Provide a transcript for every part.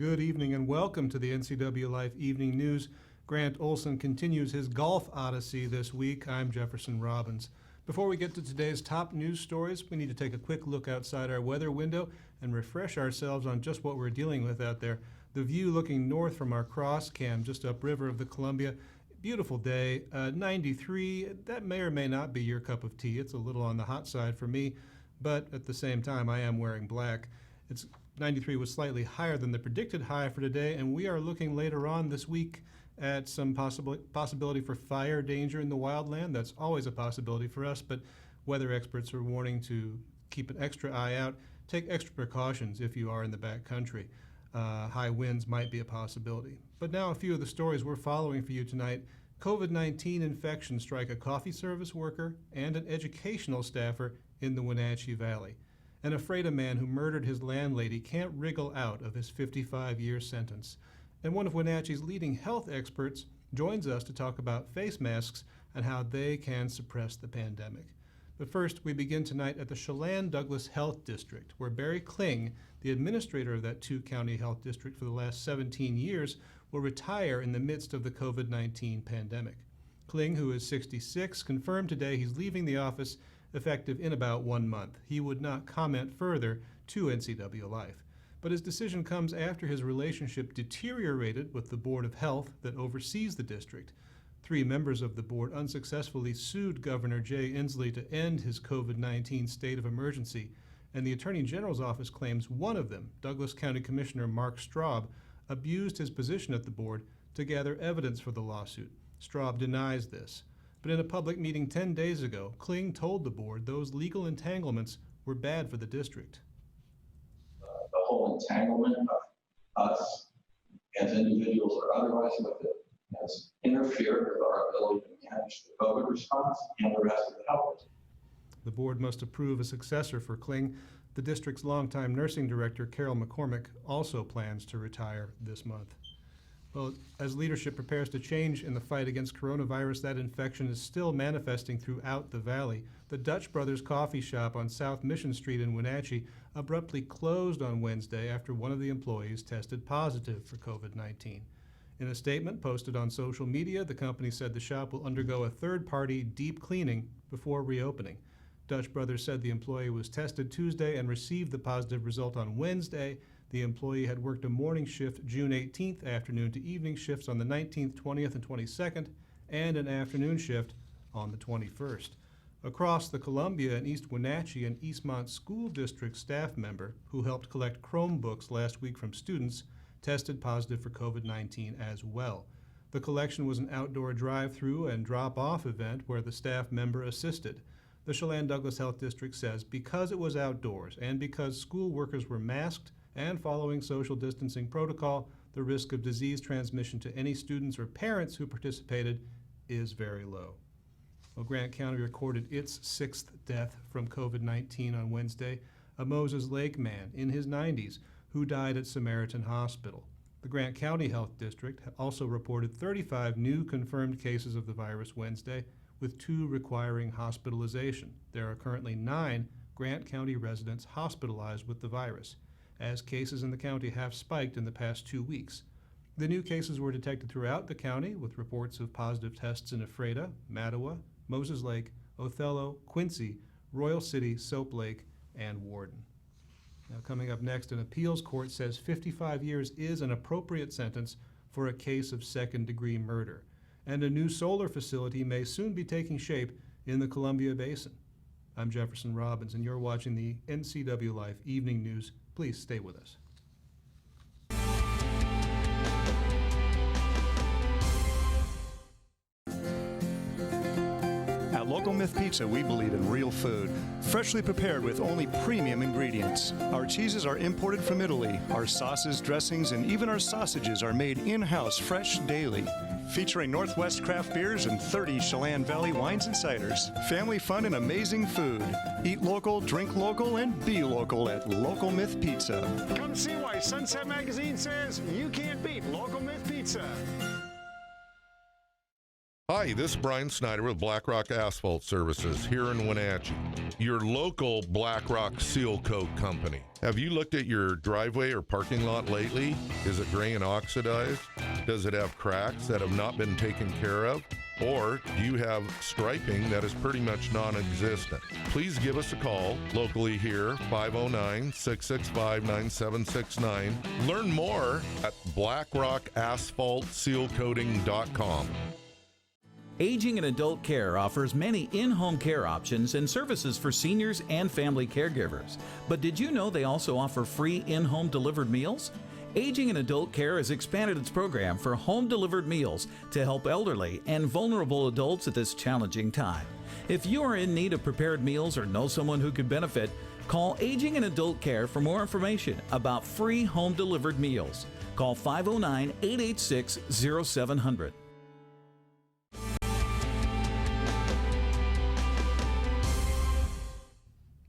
Good evening and welcome to the NCWLIFE Evening News. Grant Olson continues his golf odyssey this week. I'm Jefferson Robbins. Before we get to today's top news stories, we need to take a quick look outside our weather window and refresh ourselves on just what we're dealing with out there. The view looking north from our cross cam just upriver of the Columbia. Beautiful day, 93. That may or may not be your cup of tea. It's a little on the hot side for me, but at the same time, I am wearing black. 93 was slightly higher than the predicted high for today, and we are looking later on this week at some possibility for fire danger in the wildland. That's always a possibility for us, but weather experts are warning to keep an extra eye out. Take extra precautions if you are in the back country. High winds might be a possibility. But now a few of the stories we're following for you tonight. COVID-19 infections strike a coffee service worker and an educational staffer in the Wenatchee Valley. And afraid a man who murdered his landlady can't wriggle out of his 55-year sentence. And one of Wenatchee's leading health experts joins us to talk about face masks and how they can suppress the pandemic. But first, we begin tonight at the Chelan-Douglas Health District, where Barry Kling, the administrator of that two-county health district for the last 17 years, will retire in the midst of the COVID-19 pandemic. Kling, who is 66, confirmed today he's leaving the office effective in about 1 month. He would not comment further to NCWLIFE. But his decision comes after his relationship deteriorated with the Board of Health that oversees the district. 3 members of the board unsuccessfully sued Governor Jay Inslee to end his COVID-19 state of emergency, and the Attorney General's office claims one of them, Douglas County Commissioner Mark Straub, abused his position at the board to gather evidence for the lawsuit. Straub denies this. But in a public meeting 10 days ago, Kling told the board those legal entanglements were bad for the district. The whole entanglement of us as individuals or otherwise with it has interfered with our ability to manage the COVID response and the rest of the health. The board must approve a successor for Kling. The district's longtime nursing director, Carol McCormick, also plans to retire this month. Well, as leadership prepares to change in the fight against coronavirus, that infection is still manifesting throughout the valley. The Dutch Brothers Coffee Shop on South Mission Street in Wenatchee abruptly closed on Wednesday after one of the employees tested positive for COVID-19. In a statement posted on social media, the company said the shop will undergo a third-party deep cleaning before reopening. Dutch Brothers said the employee was tested Tuesday and received the positive result on Wednesday. The employee had worked a morning shift June 18th, afternoon to evening shifts on the 19th, 20th, and 22nd, and an afternoon shift on the 21st. Across the Columbia and East Wenatchee and Eastmont School District staff member who helped collect Chromebooks last week from students tested positive for COVID-19 as well. The collection was an outdoor drive-through and drop-off event where the staff member assisted. The Chelan-Douglas Health District says because it was outdoors and because school workers were masked and following social distancing protocol, the risk of disease transmission to any students or parents who participated is very low. Well, Grant County recorded its 6th death from COVID-19 on Wednesday, a Moses Lake man in his 90s who died at Samaritan Hospital. The Grant County Health District also reported 35 new confirmed cases of the virus Wednesday, with 2 requiring hospitalization. There are currently 9 Grant County residents hospitalized with the virus, as cases in the county have spiked in the past 2 weeks. The new cases were detected throughout the county, with reports of positive tests in Ephrata, Mattawa, Moses Lake, Othello, Quincy, Royal City, Soap Lake, and Warden. Now, coming up next, an appeals court says 55 years is an appropriate sentence for a case of second-degree murder. And a new solar facility may soon be taking shape in the Columbia Basin. I'm Jefferson Robbins, and you're watching the NCWLIFE Evening News. Please stay with us. At Local Myth Pizza, we believe in real food, freshly prepared with only premium ingredients. Our cheeses are imported from Italy. Our sauces, dressings, and even our sausages are made in-house fresh daily. Featuring Northwest craft beers and 30 Chelan Valley wines and ciders. Family fun and amazing food. Eat local, drink local, and be local at Local Myth Pizza. Come see why Sunset Magazine says you can't beat Local Myth Pizza. Hi, this is Brian Snyder with Black Rock Asphalt Services here in Wenatchee, your local Black Rock seal coat company. Have you looked at your driveway or parking lot lately? Is it gray and oxidized? Does it have cracks that have not been taken care of? Or do you have striping that is pretty much non-existent? Please give us a call locally here, 509-665-9769. Learn more at blackrockasphaltsealcoating.com. Aging and Adult Care offers many in-home care options and services for seniors and family caregivers. But did you know they also offer free in-home delivered meals? Aging and Adult Care has expanded its program for home-delivered meals to help elderly and vulnerable adults at this challenging time. If you are in need of prepared meals or know someone who could benefit, call Aging and Adult Care for more information about free home-delivered meals. Call 509-886-0700.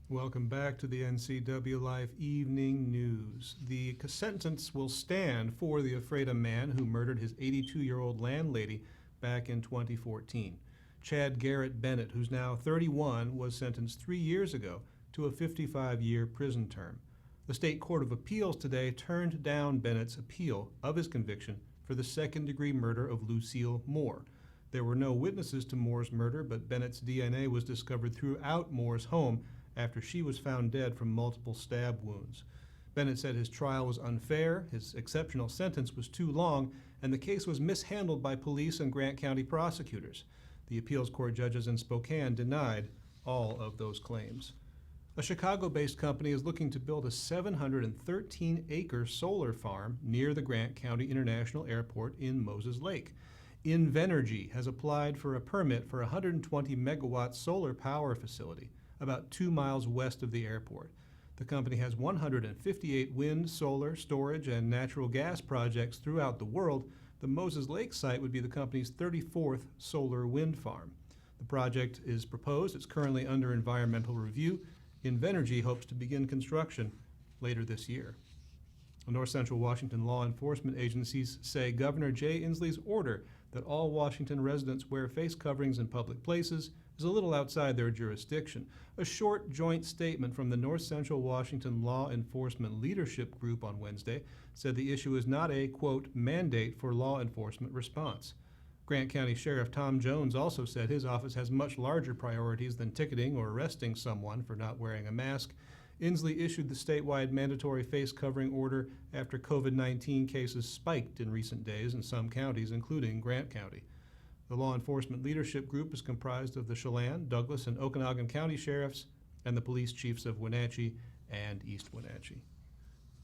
Welcome back to the NCWLIFE Evening News. The sentence will stand for the Ephrata man who murdered his 82-year-old landlady back in 2014. Chad Garrett Bennett, who's now 31, was sentenced 3 years ago to a 55-year prison term. The State Court of Appeals today turned down Bennett's appeal of his conviction for the second-degree murder of Lucille Moore. There were no witnesses to Moore's murder, but Bennett's DNA was discovered throughout Moore's home after she was found dead from multiple stab wounds. Bennett said his trial was unfair, his exceptional sentence was too long, and the case was mishandled by police and Grant County prosecutors. The appeals court judges in Spokane denied all of those claims. A Chicago-based company is looking to build a 713-acre solar farm near the Grant County International Airport in Moses Lake. Invenergy has applied for a permit for a 120-megawatt solar power facility about 2 miles west of the airport. The company has 158 wind, solar, storage, and natural gas projects throughout the world. The Moses Lake site would be the company's 34th solar wind farm. The project is proposed. It's currently under environmental review. Invenergy hopes to begin construction later this year. North Central Washington law enforcement agencies say Governor Jay Inslee's order that all Washington residents wear face coverings in public places is a little outside their jurisdiction. A short joint statement from the North Central Washington Law Enforcement Leadership Group on Wednesday said the issue is not a, quote, mandate for law enforcement response. Grant County Sheriff Tom Jones also said his office has much larger priorities than ticketing or arresting someone for not wearing a mask. Inslee issued the statewide mandatory face covering order after COVID-19 cases spiked in recent days in some counties, including Grant County. The Law Enforcement Leadership Group is comprised of the Chelan, Douglas, and Okanogan County Sheriffs and the police chiefs of Wenatchee and East Wenatchee.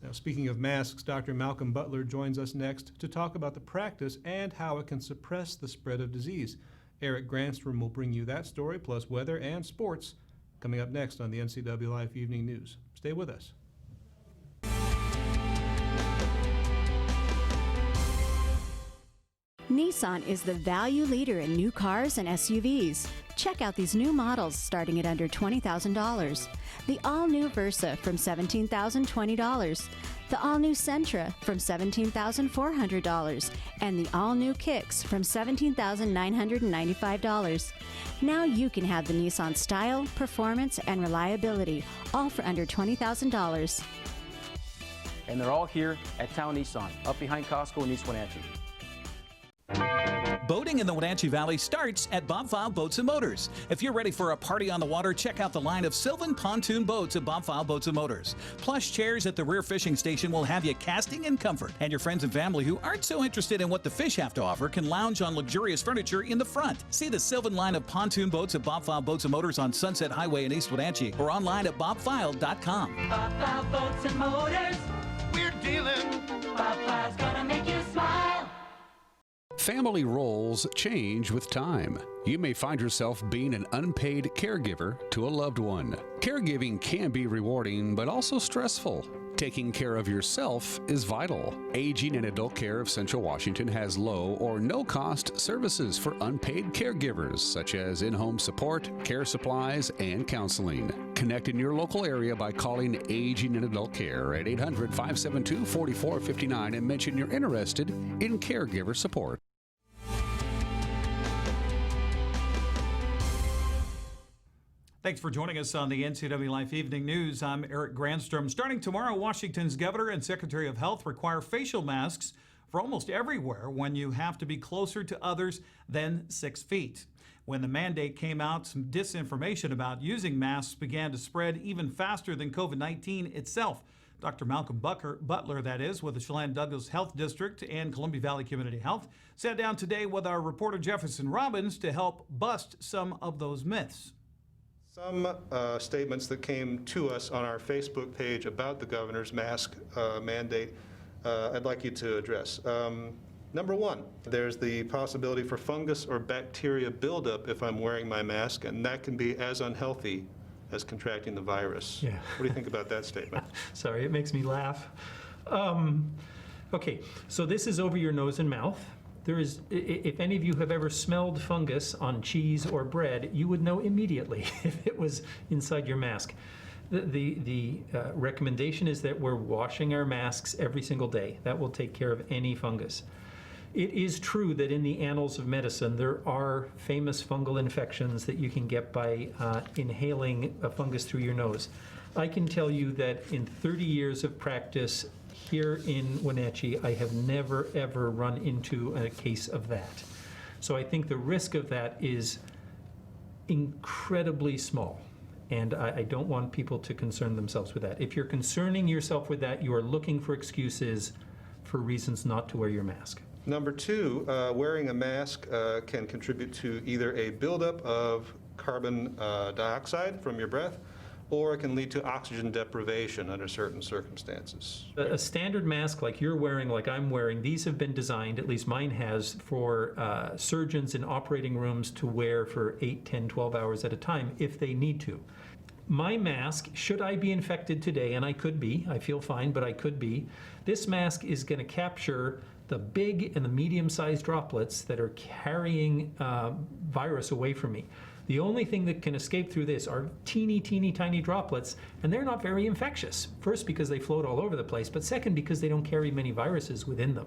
Now, speaking of masks, Dr. Malcolm Butler joins us next to talk about the practice and how it can suppress the spread of disease. Eric Granstrom will bring you that story, plus weather and sports, coming up next on the NCWLIFE Evening News. Stay with us. Nissan is the value leader in new cars and SUVs. Check out these new models starting at under $20,000. The all-new Versa from $17,020. The all-new Sentra from $17,400. And the all-new Kicks from $17,995. Now you can have the Nissan style, performance, and reliability, all for under $20,000. And they're all here at Town Nissan, up behind Costco in East Wenatchee. Boating in the Wenatchee Valley starts at Bob File Boats and Motors. If you're ready for a party on the water, check out the line of Sylvan pontoon boats at Bob File Boats and Motors. Plush chairs at the rear fishing station will have you casting in comfort, and your friends and family who aren't so interested in what the fish have to offer can lounge on luxurious furniture in the front. See the Sylvan line of pontoon boats at Bob File Boats and Motors on Sunset Highway in East Wenatchee or online at bobfile.com. Bob File Boats and Motors. We're dealing. Bob File's gonna make you smile. Family roles change with time. You may find yourself being an unpaid caregiver to a loved one. Caregiving can be rewarding, but also stressful. Taking care of yourself is vital. Aging and Adult Care of Central Washington has low or no cost services for unpaid caregivers, such as in-home support, care supplies, and counseling. Connect in your local area by calling Aging and Adult Care at 800-572-4459 and mention you're interested in caregiver support. Thanks for joining us on the NCWLIFE Evening News. I'm Eric Granstrom. Starting tomorrow, Washington's governor and Secretary of Health require facial masks for almost everywhere when you have to be closer to others than 6 feet. When the mandate came out, some disinformation about using masks began to spread even faster than COVID-19 itself. Dr. Malcolm Butler, that is, with the Chelan Douglas Health District and Columbia Valley Community Health, sat down today with our reporter Jefferson Robbins to help bust some of those myths. Some statements that came to us on our Facebook page about the governor's mask mandate, I'd like you to address. Number one, there's the possibility for fungus or bacteria buildup if I'm wearing my mask, and that can be as unhealthy as contracting the virus. Yeah. What do you think about that statement? Sorry, it makes me laugh. Okay, so this is over your nose and mouth. There is, if any of you have ever smelled fungus on cheese or bread, you would know immediately if it was inside your mask. The recommendation is that we're washing our masks every single day. That will take care of any fungus. It is true that in the annals of medicine, there are famous fungal infections that you can get by inhaling a fungus through your nose. I can tell you that in 30 years of practice here in Wenatchee, I have never, ever run into a case of that. So I think the risk of that is incredibly small. And I don't want people to concern themselves with that. If you're concerning yourself with that, you are looking for excuses for reasons not to wear your mask. Number two, wearing a mask can contribute to either a buildup of carbon dioxide from your breath, or it can lead to oxygen deprivation under certain circumstances. A standard mask like you're wearing, like I'm wearing, these have been designed, at least mine has, for surgeons in operating rooms to wear for 8, 10, 12 hours at a time if they need to. My mask, should I be infected today, and I could be, I feel fine, but I could be, this mask is going to capture the big and the medium-sized droplets that are carrying virus away from me. The only thing that can escape through this are teeny, teeny, tiny droplets, and they're not very infectious. First, because they float all over the place, but second, because they don't carry many viruses within them.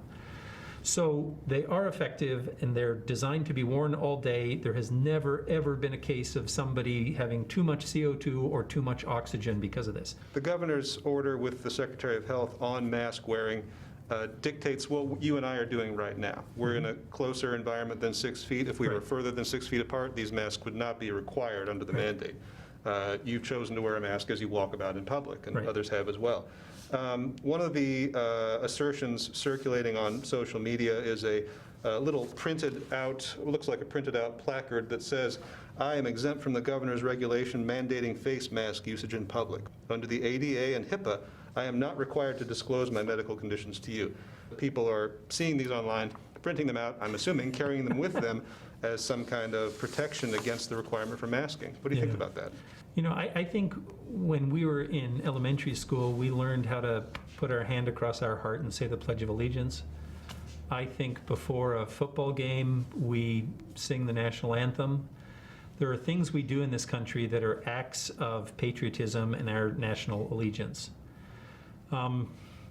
So they are effective, and they're designed to be worn all day. There has never, ever been a case of somebody having too much CO2 or too much oxygen because of this. The governor's order with the Secretary of Health on mask wearing dictates what you and I are doing right now. We're in a closer environment than 6 feet. If we were further than 6 feet apart, these masks would not be required under the mandate. You've chosen to wear a mask as you walk about in public, and others have as well. One of the assertions circulating on social media is a little printed out, looks like a printed out placard that says, "I am exempt from the governor's regulation mandating face mask usage in public. Under the ADA and HIPAA, I am not required to disclose my medical conditions to you." People are seeing these online, printing them out, I'm assuming, carrying them with them as some kind of protection against the requirement for masking. What do you think about that? You know, I think when we were in elementary school, we learned how to put our hand across our heart and say the Pledge of Allegiance. I think before a football game, we sing the national anthem. There are things we do in this country that are acts of patriotism and our national allegiance.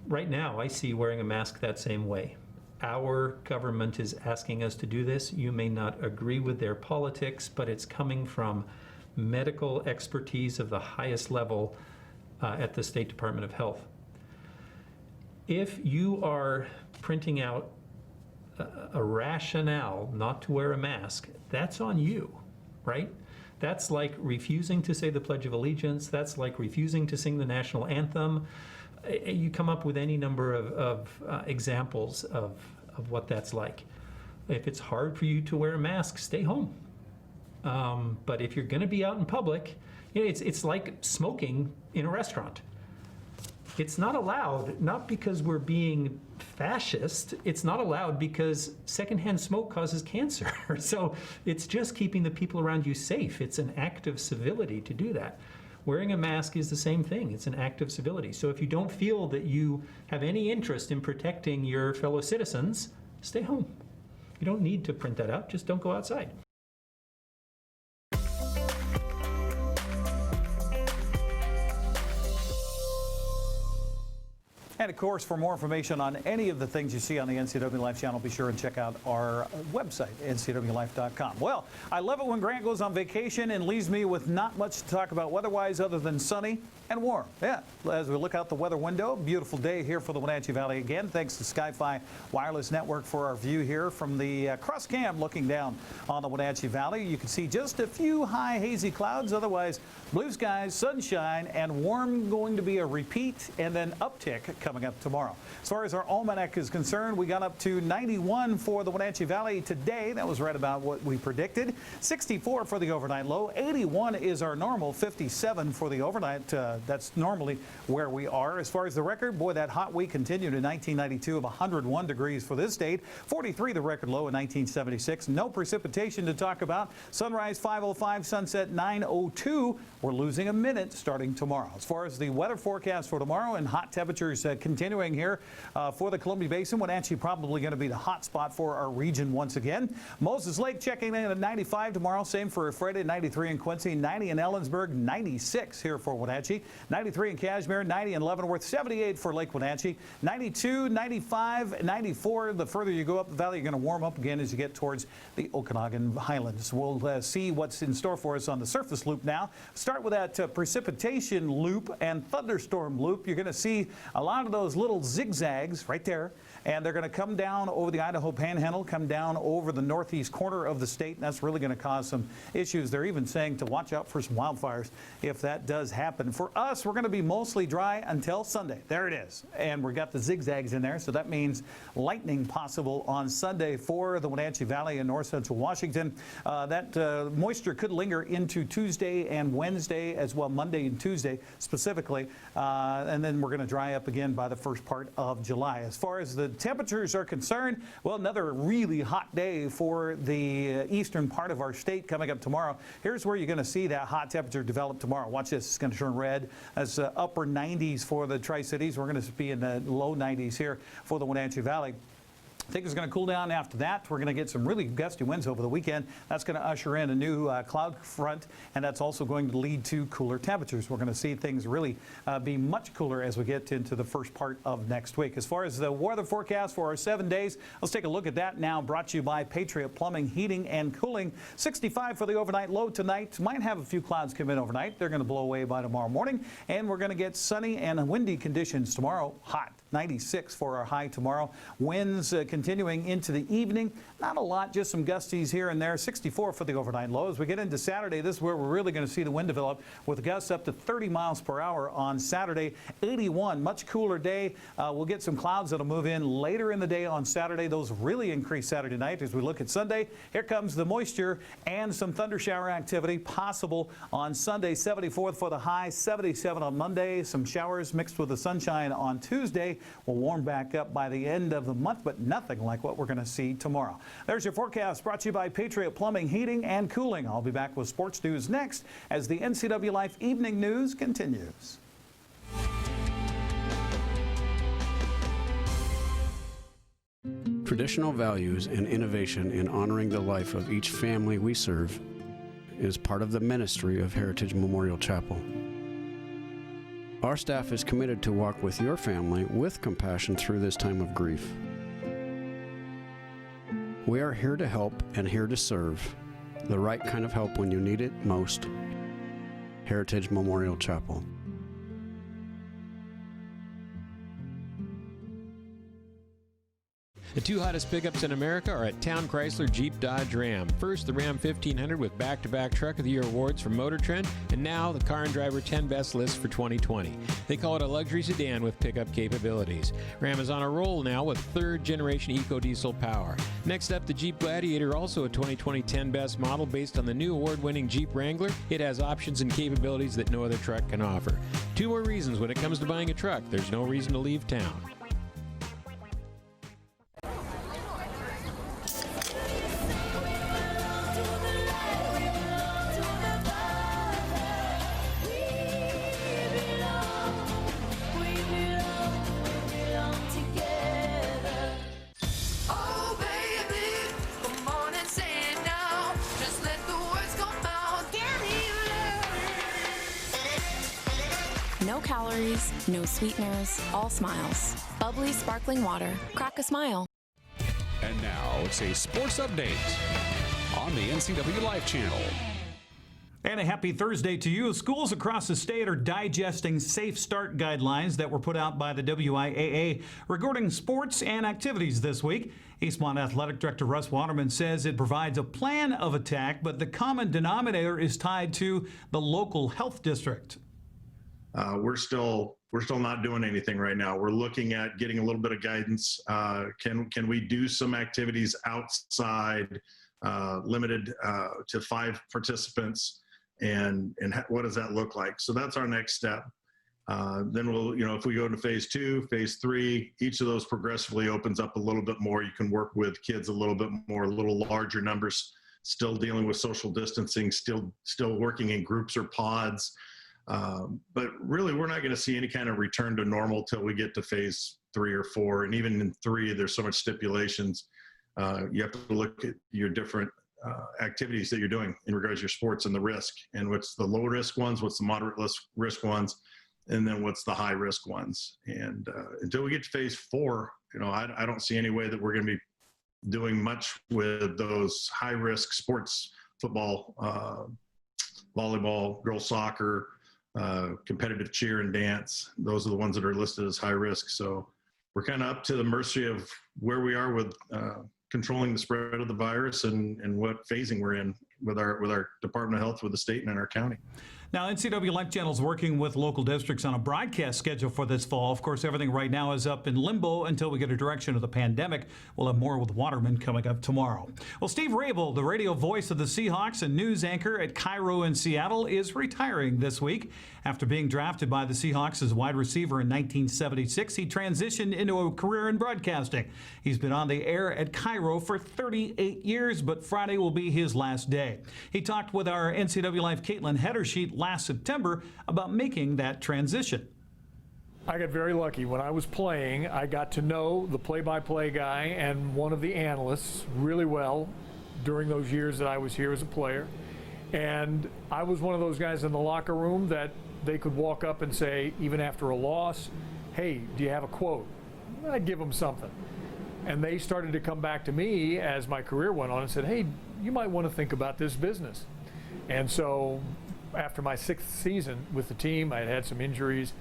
Right now, I see wearing a mask that same way. Our government is asking us to do this. You may not agree with their politics, but it's coming from medical expertise of the highest level at the State Department of Health. If you are printing out a rationale not to wear a mask, that's on you, right? That's like refusing to say the Pledge of Allegiance. That's like refusing to sing the national anthem. You come up with any number of examples of what that's like. If it's hard for you to wear a mask, stay home. But if you're going to be out in public, you know, it's like smoking in a restaurant. It's not allowed, not because we're being fascist. It's not allowed because secondhand smoke causes cancer. So it's just keeping the people around you safe. It's an act of civility to do that. Wearing a mask is the same thing. It's an act of civility. So if you don't feel that you have any interest in protecting your fellow citizens, stay home. You don't need to print that out. Just don't go outside. And of course, for more information on any of the things you see on the NCW Life channel, be sure and check out our website, ncwlife.com. Well, I love it when Grant goes on vacation and leaves me with not much to talk about weather-wise other than sunny and warm. Yeah, as we look out the weather window, beautiful day here for the Wenatchee Valley again. Thanks to Sky-Fi Wireless Network for our view here from the cross cam looking down on the Wenatchee Valley. You can see just a few high hazy clouds, otherwise blue skies, sunshine, and warm going to be a repeat and then uptick coming up tomorrow. As far as our almanac is concerned, we got up to 91 for the Wenatchee Valley today. That was right about what we predicted. 64 for the overnight low. 81 is our normal. 57 for the overnight. That's normally where we are. As far as the record, boy, that hot week continued in 1992 of 101 degrees for this state. 43 the record low in 1976. No precipitation to talk about. Sunrise 5:05, sunset 9:02. We're losing a minute starting tomorrow. As far as the weather forecast for tomorrow, and hot temperatures continuing here for the Columbia Basin, Wenatchee probably going to be the hot spot for our region once again. Moses Lake checking in at 95 tomorrow. Same for Friday, 93 in Quincy, 90 in Ellensburg, 96 here for Wenatchee, 93 in Cashmere, 90 in Leavenworth, 78 for Lake Wenatchee, 92, 95, 94. The further you go up the valley, you're going to warm up again as you get towards the Okanagan Highlands. We'll see what's in store for us on the surface loop now. Start with that precipitation loop and thunderstorm loop. You're going to see a lot of those little zigzags right there, and they're going to come down over the Idaho Panhandle, come down over the northeast corner of the state, and that's really going to cause some issues. They're even saying to watch out for some wildfires if that does happen. For us, we're going to be mostly dry until Sunday. There it is. And we've got the zigzags in there, so that means lightning possible on Sunday for the Wenatchee Valley and north central Washington. That moisture could linger into Tuesday and Wednesday as well, Monday and Tuesday specifically, and then we're going to dry up again by the first part of July. As far as the temperatures are concerned, well, another really hot day for the eastern part of our state coming up tomorrow. Here's where you're going to see that hot temperature develop tomorrow. Watch this. It's going to turn red. That's upper 90s for the Tri-Cities. We're going to be in the low 90s here for the Wenatchee Valley. I think it's going to cool down after that. We're going to get some really gusty winds over the weekend. That's going to usher in a new cloud front, and that's also going to lead to cooler temperatures. We're going to see things really be much cooler as we get into the first part of next week. As far as the weather forecast for our 7 days, let's take a look at that now. Brought to you by Patriot Plumbing, Heating, and Cooling. 65 for the overnight low tonight. Might have a few clouds come in overnight. They're going to blow away by tomorrow morning, and we're going to get sunny and windy conditions tomorrow. Hot. 96 for our high tomorrow. Winds continuing into the evening. Not a lot, just some gusties here and there. 64 for the overnight low. As we get into Saturday, this is where we're really going to see the wind develop with gusts up to 30 miles per hour on Saturday. 81, much cooler day. We'll get some clouds that'll move in later in the day on Saturday. Those really increase Saturday night. As we look at Sunday, here comes the moisture and some thunder shower activity possible on Sunday. 74 for the high, 77 on Monday. Some showers mixed with the sunshine on Tuesday. We'll warm back up by the end of the month, but nothing like what we're going to see tomorrow. There's your forecast brought to you by Patriot Plumbing, Heating, and Cooling. I'll be back with sports news next as the NCW Life Evening News continues. Traditional values and innovation in honoring the life of each family we serve is part of the ministry of Heritage Memorial Chapel. Our staff is committed to walk with your family with compassion through this time of grief. We are here to help and here to serve, the right kind of help when you need it most. Heritage Memorial Chapel. The two hottest pickups in America are at Town Chrysler Jeep Dodge Ram. First, the Ram 1500 with back-to-back Truck of the Year awards from Motor Trend, and now the Car and Driver 10 Best list for 2020. They call it a luxury sedan with pickup capabilities. Ram is on a roll now with third-generation eco-diesel power. Next up, the Jeep Gladiator, also a 2020 10 Best model based on the new award-winning Jeep Wrangler. It has options and capabilities that no other truck can offer. Two more reasons when it comes to buying a truck: there's no reason to leave town. calories, no sweeteners, all smiles. Bubbly sparkling water. Crack a smile. And now it's a sports update on the NCWLIFE channel. And a happy Thursday to you. Schools across the state are digesting Safe Start guidelines that were put out by the WIAA regarding sports and activities this week. Eastmont Athletic Director Russ Waterman says it provides a plan of attack, but the common denominator is tied to the local health district. We're still not doing anything right now. We're looking at getting a little bit of guidance. Can we do some activities outside, limited to 5 participants? And what does that look like? So that's our next step. Then we'll, if we go into phase 2, phase 3, each of those progressively opens up a little bit more. You can work with kids a little bit more, a little larger numbers, still dealing with social distancing, still working in groups or pods. But really, we're not going to see any kind of return to normal till we get to phase 3 or 4. And even in 3, there's so much stipulations. You have to look at your different activities that you're doing in regards to your sports and the risk, and what's the low risk ones, what's the moderate risk ones, and then what's the high risk ones. And until we get to phase 4, I don't see any way that we're going to be doing much with those high risk sports, football, volleyball, girls soccer, competitive cheer and dance. Those are the ones that are listed as high risk. So we're kind of up to the mercy of where we are with controlling the spread of the virus and what phasing we're in with our Department of Health, with the state, and in our county. Now, NCWLIFE Channel is working with local districts on a broadcast schedule for this fall. Of course, everything right now is up in limbo until we get a direction of the pandemic. We'll have more with Waterman coming up tomorrow. Well, Steve Rabel, the radio voice of the Seahawks and news anchor at Cairo in Seattle, is retiring this week. After being drafted by the Seahawks as wide receiver in 1976, he transitioned into a career in broadcasting. He's been on the air at Cairo for 38 years, but Friday will be his last day. He talked with our NCWLIFE Caitlin Hedersheet last September about making that transition. I got very lucky. When I was playing, I got to know the play-by-play guy and one of the analysts really well during those years that I was here as a player. And I was one of those guys in the locker room that they could walk up and say, even after a loss, hey, do you have a quote? I'd give them something. And they started to come back to me as my career went on and said, hey, you might want to think about this business. And so after my 6th season with the team, I had had some injuries,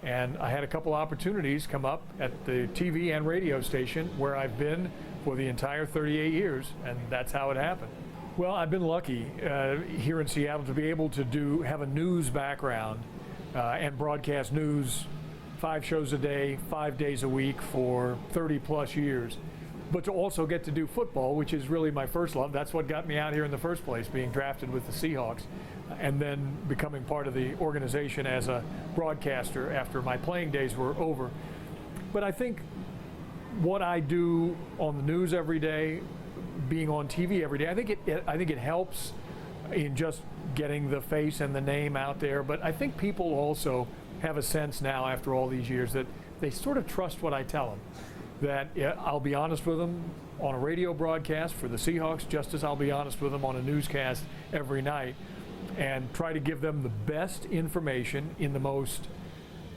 and I had a couple opportunities come up at the TV and radio station where I've been for the entire 38 years, and that's how it happened. Well, I've been lucky here in Seattle to be able to have a news background and broadcast news 5 shows a day, 5 days a week for 30 plus years. But to also get to do football, which is really my first love. That's what got me out here in the first place, being drafted with the Seahawks, and then becoming part of the organization as a broadcaster after my playing days were over. But I think what I do on the news every day, being on TV every day, I think it helps in just getting the face and the name out there. But I think people also have a sense now, after all these years, that they sort of trust what I tell them. That I'll be honest with them on a radio broadcast for the Seahawks, just as I'll be honest with them on a newscast every night, and try to give them the best information in the most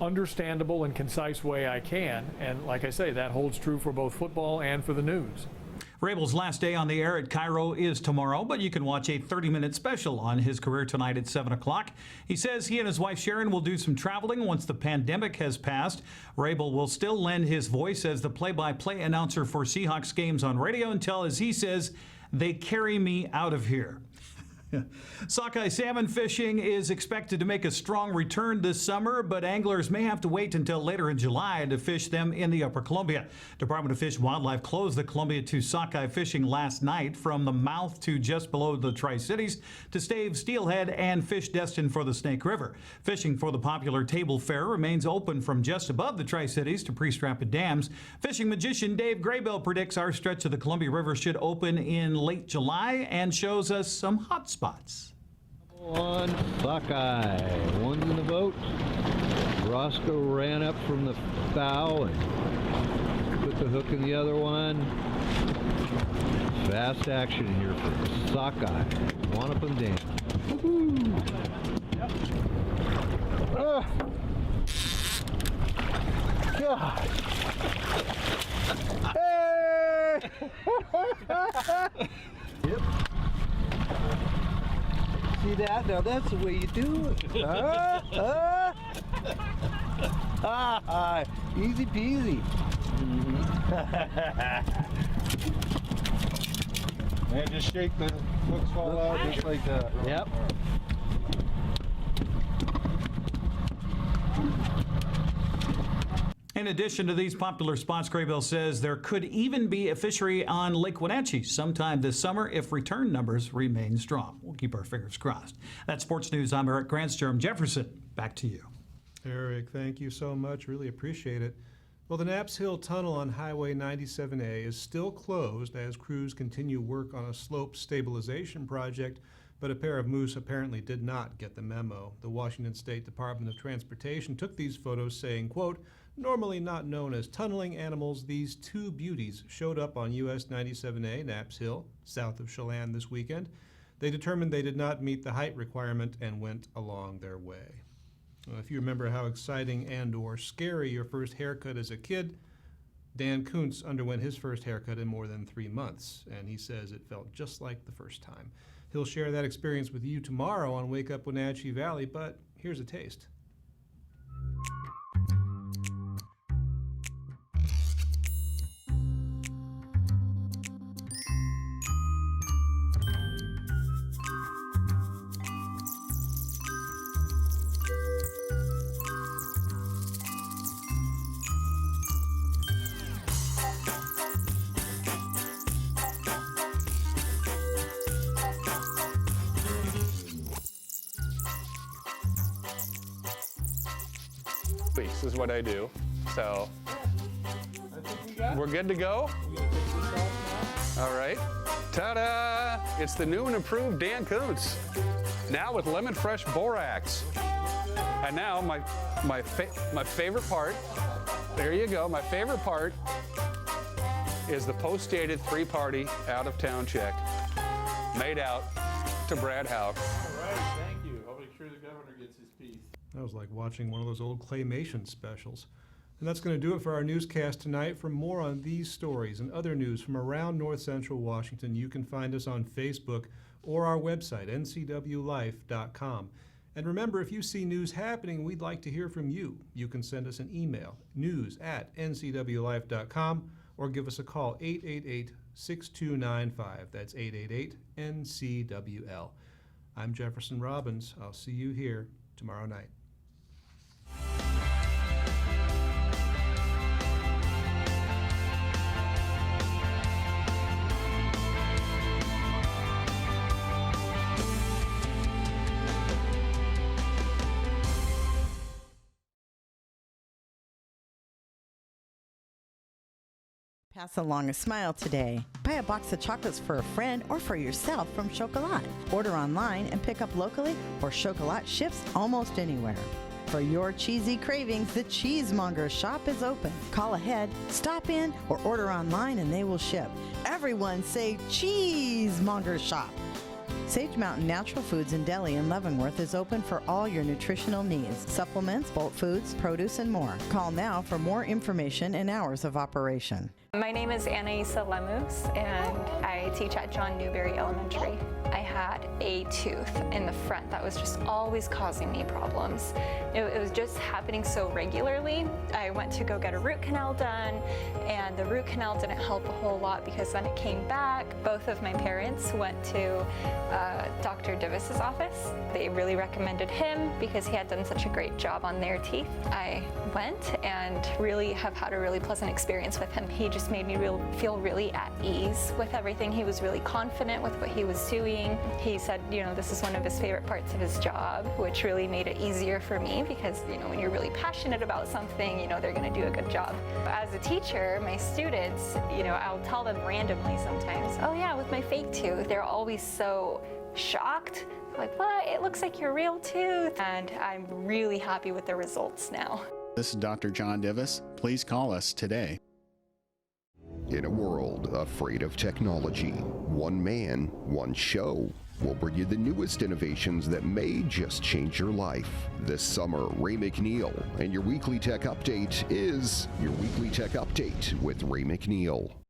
understandable and concise way I can. And like I say, that holds true for both football and for the news. Rabel's last day on the air at Cairo is tomorrow, but you can watch a 30-minute special on his career tonight at 7 o'clock. He says he and his wife Sharon will do some traveling once the pandemic has passed. Rabel will still lend his voice as the play-by-play announcer for Seahawks games on radio until, as he says, they carry me out of here. Sockeye salmon fishing is expected to make a strong return this summer, but anglers may have to wait until later in July to fish them in the Upper Columbia. Department of Fish and Wildlife closed the Columbia to sockeye fishing last night from the mouth to just below the Tri-Cities to stave steelhead and fish destined for the Snake River. Fishing for the popular table fare remains open from just above the Tri-Cities to pre-strapped dams. Fishing magician Dave Graybell predicts our stretch of the Columbia River should open in late July and shows us some hot spots. On Sockeye, one in the boat. Roscoe ran up from the bow and put the hook in the other one. Fast action here for Sockeye. One up and down. Woo-hoo. God. Hey! Yep. See that? Now that's the way you do it. Easy peasy. And just shake the hooks fall out just like that. Yep. In addition to these popular spots, Graybill says there could even be a fishery on Lake Wenatchee sometime this summer if return numbers remain strong. We'll keep our fingers crossed. That's sports news. I'm Eric Granstrom. Jefferson, back to you. Eric, thank you so much. Really appreciate it. Well, the Knapp's Hill Tunnel on Highway 97A is still closed as crews continue work on a slope stabilization project, but a pair of moose apparently did not get the memo. The Washington State Department of Transportation took these photos saying, quote, normally not known as tunneling animals, these two beauties showed up on US 97A, Knapp's Hill, south of Chelan this weekend. They determined they did not meet the height requirement and went along their way. If you remember how exciting and or scary your first haircut as a kid, Dan Kuntz underwent his first haircut in more than 3 months, and he says it felt just like the first time. He'll share that experience with you tomorrow on Wake Up Wenatchee Valley, but here's a taste. This is what I do. So we're good to go. All right. Ta-da! It's the new and improved Dan Kuntz. Now with lemon fresh borax. And now my favorite part. There you go. My favorite part is the post-dated 3-party out-of-town check made out to Brad Houck. All right, thank you. I'll make sure the governor gets his piece. That was like watching one of those old claymation specials. And that's going to do it for our newscast tonight. For more on these stories and other news from around North Central Washington, you can find us on Facebook or our website, NCWLIFE.com. And remember, if you see news happening, we'd like to hear from you. You can send us an email, news@ncwlife.com, or give us a call, 888-6295. That's 888-NCWL. I'm Jefferson Robbins. I'll see you here tomorrow night. Pass along a smile today. Buy a box of chocolates for a friend or for yourself from Chocolat. Order online and pick up locally, or Chocolat ships almost anywhere. For your cheesy cravings, the Cheesemonger shop is open. Call ahead, stop in, or order online and they will ship. Everyone say Cheesemonger shop. Sage Mountain Natural Foods in Delhi and Leavenworth is open for all your nutritional needs, supplements, bulk foods, produce, and more. Call now for more information and hours of operation. My name is Anaisa Lemus, and I teach at John Newberry Elementary. I had a tooth in the front that was just always causing me problems. It was just happening so regularly. I went to go get a root canal done, and the root canal didn't help a whole lot because when it came back, both of my parents went to Dr. Divis's office. They really recommended him because he had done such a great job on their teeth. I went and really have had a really pleasant experience with him. He just made me feel really at ease with everything. He was really confident with what he was doing. He said, this is one of his favorite parts of his job, which really made it easier for me because, when you're really passionate about something, they're going to do a good job. As a teacher, my students, I'll tell them randomly sometimes, oh yeah, with my fake tooth, they're always so shocked. Like, what? It looks like your real tooth. And I'm really happy with the results now. This is Dr. John Divis. Please call us today. In a world afraid of technology, one man, one show. We'll bring you the newest innovations that may just change your life. This summer, Ray McNeil, and your Weekly Tech Update is your Weekly Tech Update with Ray McNeil.